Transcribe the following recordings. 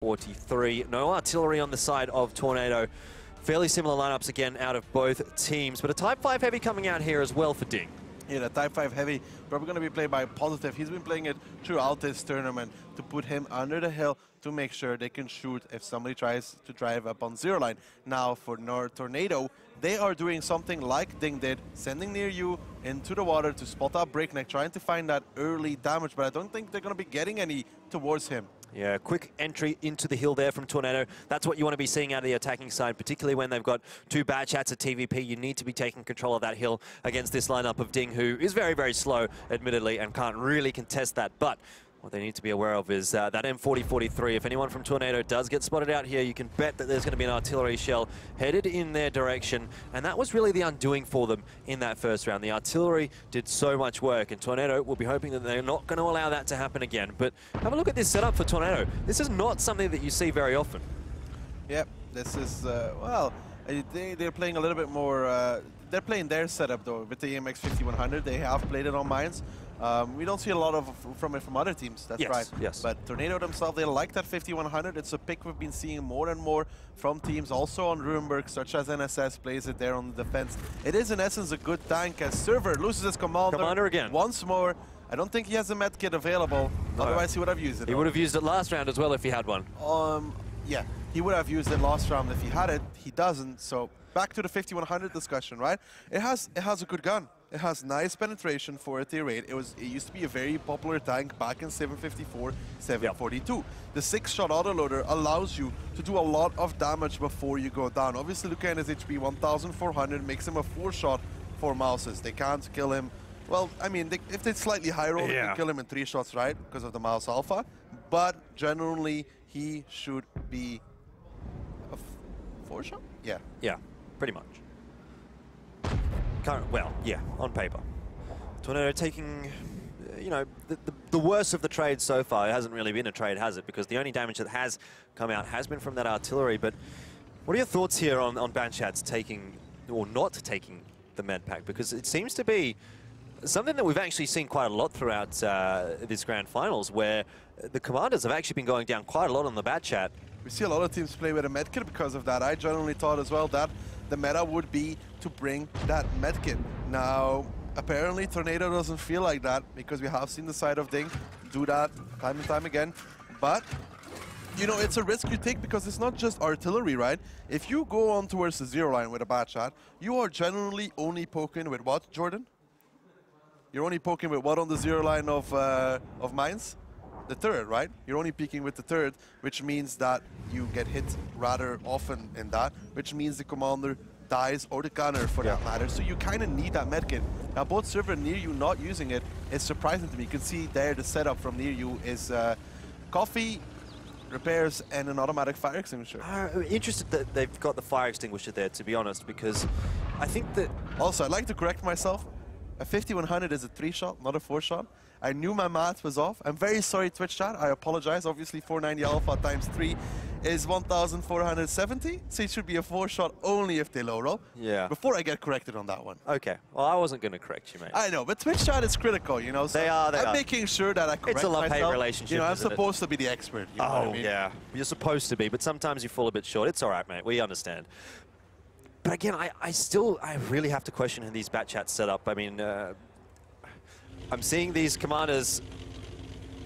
43. No artillery on the side of Tornado. Fairly similar lineups again out of both teams, but a Type 5 Heavy coming out here as well for Ding. Yeah, the Type 5 Heavy, probably going to be played by Positive. He's been playing it throughout this tournament to put him under the hill to make sure they can shoot if somebody tries to drive up on zero line. Now for Tornado, they are doing something like Ding did, sending near you into the water to spot out Breakneck, trying to find that early damage, but I don't think they're going to be getting any towards him. Yeah, quick entry into the hill there from Tornado. That's what you want to be seeing out of the attacking side, particularly when they've got two bad chats at TVP. You need to be taking control of that hill against this lineup of Ding, who is very, very slow, admittedly, and can't really contest that. But what they need to be aware of is that M4043. If anyone from Tornado does get spotted out here, you can bet that there's going to be an artillery shell headed in their direction. And that was really the undoing for them in that first round. The artillery did so much work, and Tornado will be hoping that they're not going to allow that to happen again. But have a look at this setup for Tornado. This is not something that you see very often. Yep, this is, well, they're playing a little bit more, they're playing their setup though, with the AMX 5100. They have played it on mines. We don't see a lot from it from other teams, that's right. Yes. But Tornado themselves, they like that 5100. It's a pick we've been seeing more and more from teams, also on Rurenberg, such as NSS plays it there on the defense. It is in essence a good tank as Server loses his commander again. Once more. I don't think he has a med kit available, otherwise he would have used it. He would have used it last round as well if he had one. Yeah, he would have used it last round if he had it. He doesn't, so back to the 5100 discussion, right? It has a good gun. It has nice penetration for a tier 8. It used to be a very popular tank back in 754, 742. Yep. The 6-shot autoloader allows you to do a lot of damage before you go down. Obviously, Luca and his HP 1400 makes him a 4-shot for Mouses. They can't kill him. Well, I mean, if they slightly high roll, they can kill him in 3 shots, right? Because of the Mouse Alpha. But generally, he should be a 4-shot? Yeah. Yeah, pretty much. Well, yeah, on paper. Tornado taking, you know, the worst of the trade so far. It hasn't really been a trade, has it? Because the only damage that has come out has been from that artillery. But what are your thoughts here on Banchats taking, or not taking, the med pack? Because it seems to be something that we've actually seen quite a lot throughout this grand finals, where the commanders have actually been going down quite a lot on the bad chat. We see a lot of teams play with a medkit because of that. I generally thought as well that the meta would be to bring that medkit. Now, apparently Tornado doesn't feel like that, because we have seen the side of Ding do that time and time again. But, you know, it's a risk you take because it's not just artillery, right? If you go on towards the zero line with a bad shot, you are generally only poking with what, Jordan? You're only poking with what on the zero line of mines? The turret, right? You're only peeking with the turret, which means that you get hit rather often in that, which means the commander dies, or the gunner for that matter. So you kind of need that medkit. Now, both Server near you not using it is surprising to me. You can see there the setup from near you is coffee, repairs, and an automatic fire extinguisher. I'm interested that they've got the fire extinguisher there, to be honest, because I think that... Also, I'd like to correct myself. A 5100 is a 3-shot, not a 4-shot. I knew my math was off. I'm very sorry, Twitch chat. I apologize. Obviously, 490 alpha times 3 is 1470. So it should be a 4-shot only if they low roll. Yeah. Before I get corrected on that one. Okay. Well, I wasn't going to correct you, mate. I know, but Twitch chat is critical, you know. So I'm making sure that I correct myself. It's a love-hate relationship, you know, I'm supposed to be the expert. You know what I mean? Yeah. You're supposed to be, but sometimes you fall a bit short. It's all right, mate. We understand. But again, I really have to question these bat chats set up. I mean, I'm seeing these commanders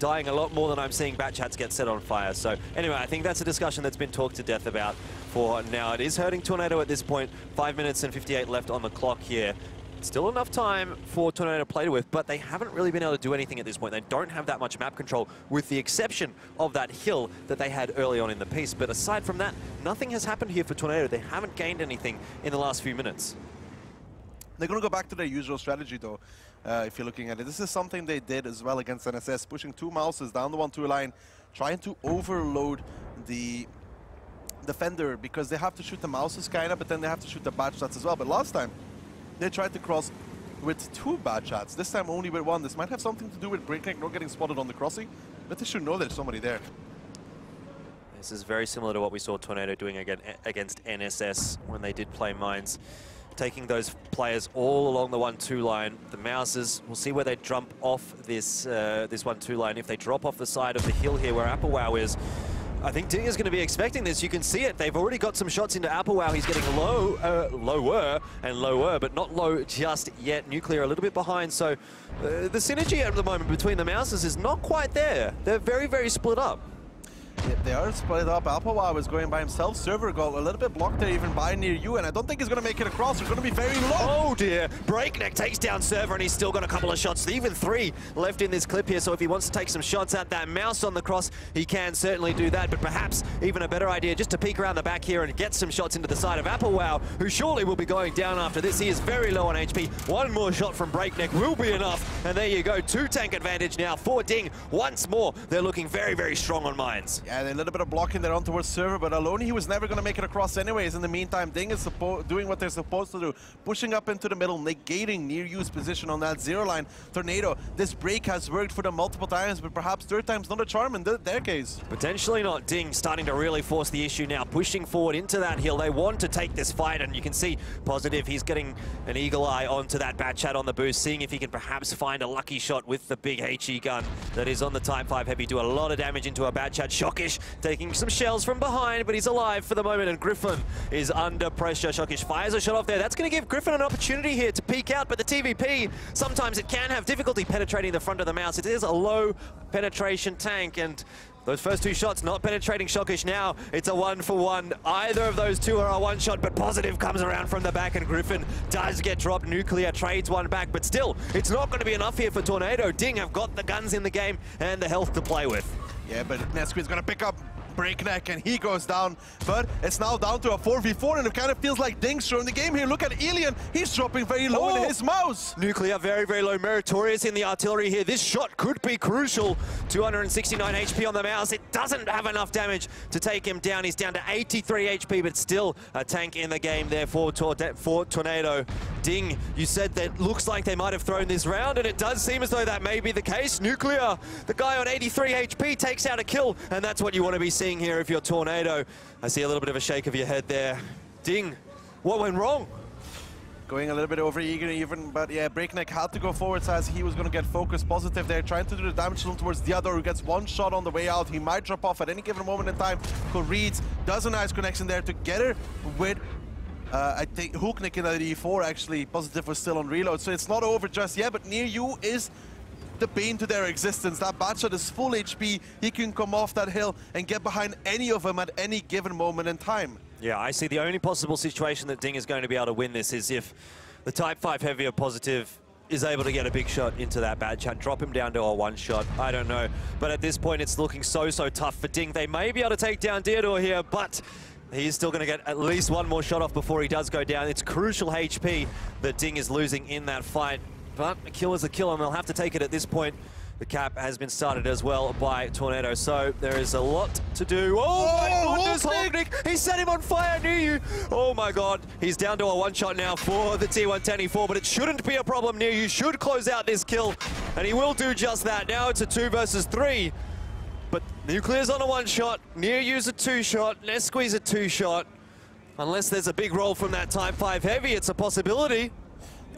dying a lot more than I'm seeing bat chats get set on fire. So anyway, I think that's a discussion that's been talked to death about for now. It is hurting Tornado at this point. 5 minutes and 58 left on the clock here. Still enough time for Tornado to play with, but they haven't really been able to do anything at this point. They don't have that much map control, with the exception of that hill that they had early on in the piece. But aside from that, nothing has happened here for Tornado. They haven't gained anything in the last few minutes. They're going to go back to their usual strategy, though, if you're looking at it. This is something they did as well against NSS, pushing 2 Mouses down the 1-2 line, trying to overload the defender, because they have to shoot the Mouses, kind of, but then they have to shoot the bad shots as well. But last time, they tried to cross with 2 bad shots, this time only with 1. This might have something to do with Breakneck not getting spotted on the crossing, but they should know there's somebody there. This is very similar to what we saw Tornado doing against NSS when they did play mines. Taking those players all along the 1-2 line. The Mouses, we'll see where they jump off this 1-2 line. If they drop off the side of the hill here where Applewwow is, I think Ding is going to be expecting this. You can see it. They've already got some shots into Applewell. He's getting lower and lower, but not low just yet. Nuclear a little bit behind, so the synergy at the moment between the Mouses is not quite there. They're very, very split up. Yeah, they are split up. Alpawa was going by himself. Server got a little bit blocked there even by near you, and I don't think he's going to make it across. He's going to be very low. Oh dear. Breakneck takes down Server, and he's still got a couple of shots. Even 3 left in this clip here, so if he wants to take some shots at that mouse on the cross, he can certainly do that. But perhaps even a better idea just to peek around the back here and get some shots into the side of Applewell, who surely will be going down after this. He is very low on HP. One more shot from Breakneck will be enough. And there you go. 2-tank advantage now for Ding. Once more, they're looking very, very strong on mines. Yeah, a little bit of blocking there on towards Server, but Aloni, he was never going to make it across anyways. In the meantime, Ding is doing what they're supposed to do, pushing up into the middle, negating near you's position on that 0 line. Tornado, this break has worked for them multiple times, but perhaps 3rd time's not a charm in their case. Potentially not. Ding starting to really force the issue now, pushing forward into that hill. They want to take this fight, and you can see Positive, he's getting an eagle eye onto that Bat Chat on the boost, seeing if he can perhaps find a lucky shot with the big HE gun that is on the Type 5 Heavy. Do a lot of damage into a Bat Chat. Shockish taking some shells from behind, but he's alive for the moment, and Griffin is under pressure. Shockish fires a shot off there. That's going to give Griffin an opportunity here to peek out, but the TVP, sometimes it can have difficulty penetrating the front of the mouse. It is a low penetration tank, and those first 2 shots not penetrating Shockish. Now it's a 1-for-1. Either of those 2 are a 1-shot, but Positive comes around from the back, and Griffin does get dropped. Nuclear trades one back, but still, it's not going to be enough here for Tornado. Ding have got the guns in the game and the health to play with. Yeah, but Nesquiz's going to pick up Breakneck, and he goes down, but it's now down to a 4v4, and it kind of feels like Ding's showing the game here. Look at Elian, he's dropping very low in his mouse. Nuclear very, very low. Meritorious in the artillery here. This shot could be crucial. 269 HP on the mouse. It doesn't have enough damage to take him down. He's down to 83 HP, but still a tank in the game there for Tornado. Ding, you said that looks like they might have thrown this round, and it does seem as though that may be the case. Nuclear, the guy on 83 HP, takes out a kill, and that's what you want to be seeing here if you're Tornado. I see a little bit of a shake of your head there. Ding, what went wrong? Going a little bit over eager even, but yeah, Breakneck had to go forwards as he was going to get focused. Positive there, trying to do the damage towards the other, who gets 1 shot on the way out. He might drop off at any given moment in time. Reeds does a nice connection there together with I think Hooknick in that E4. Actually, Positive was still on reload, so it's not over just yet, but near you is the bane to their existence. That Batshot is full HP. He can come off that hill and get behind any of them at any given moment in time. Yeah, I see the only possible situation that Ding is going to be able to win this is if the Type 5 Heavy or Positive is able to get a big shot into that Bad Chat, drop him down to a 1-shot. I don't know. But at this point, it's looking so tough for Ding. They may be able to take down Deodor here, but he's still going to get at least 1 more shot off before he does go down. It's crucial HP that Ding is losing in that fight. But a kill is a kill, and they'll have to take it at this point. The cap has been started as well by Tornado, so there is a lot to do. Oh my goodness, Holdnick! He set him on fire near you! Oh my god, he's down to a 1-shot now for the T110E4, but it shouldn't be a problem. Near you should close out this kill, and he will do just that. Now it's a 2 versus 3, but Nuclear's on a 1-shot, Near you's a 2-shot, Nesquiz's a 2-shot. Unless there's a big roll from that Type 5 Heavy, it's a possibility.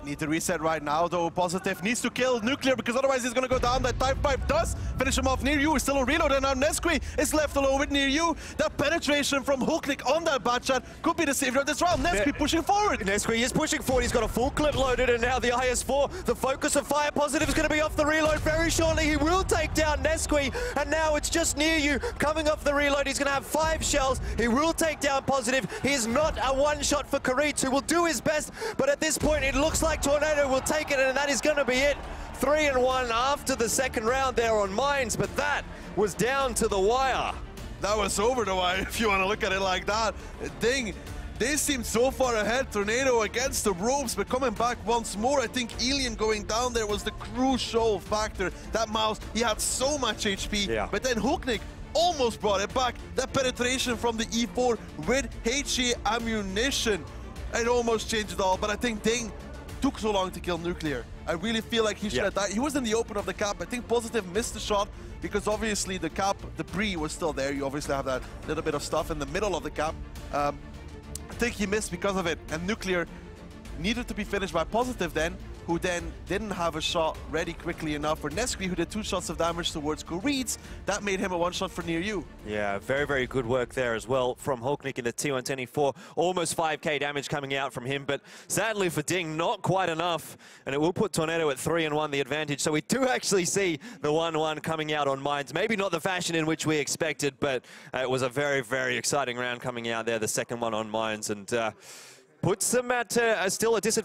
Need to reset right now, though. Positive needs to kill Nuclear, because otherwise he's going to go down. That Type 5 does finish him off. Near you is still on reload, and now Nesqui is left alone with Near you. That penetration from Hooknick on that Batchat could be the savior of this round. Nesqui pushing forward. Nesqui is pushing forward. He's got a full clip loaded, and now the IS-4, the focus of fire. Positive is going to be off the reload very shortly. He will take down Nesqui, and now it's just Near you coming off the reload. He's going to have 5 shells. He will take down Positive. He is not a 1-shot for Karit, who will do his best, but at this point it looks like Tornado will take it, and that is going to be it. 3-1 after the second round there on mines, but that was down to the wire. That was over the wire, if you want to look at it like that. Ding, they seemed so far ahead. Tornado against the ropes, but coming back once more. I think Elian going down there was the crucial factor. That mouse, he had so much HP, but then Hooknick almost brought it back. That penetration from the E4 with HE ammunition, it almost changed it all, but I think Ding took so long to kill Nuclear. I really feel like he should have died. He was in the open of the cap. I think Positive missed the shot because obviously the cap debris was still there. You obviously have that little bit of stuff in the middle of the cap. I think he missed because of it, and Nuclear needed to be finished by Positive then, who then didn't have a shot ready quickly enough for Nesquik, who did 2 shots of damage towards Goreeds. That made him a 1-shot for near you. Yeah, very, very good work there as well from Hulknik in the T124. Almost 5k damage coming out from him, but sadly for Ding, not quite enough. And it will put Tornado at 3-1 the advantage. So we do actually see the 1-1 coming out on Mines. Maybe not the fashion in which we expected, but it was a very, very exciting round coming out there, the second one on Mines, and puts them at still a disadvantage.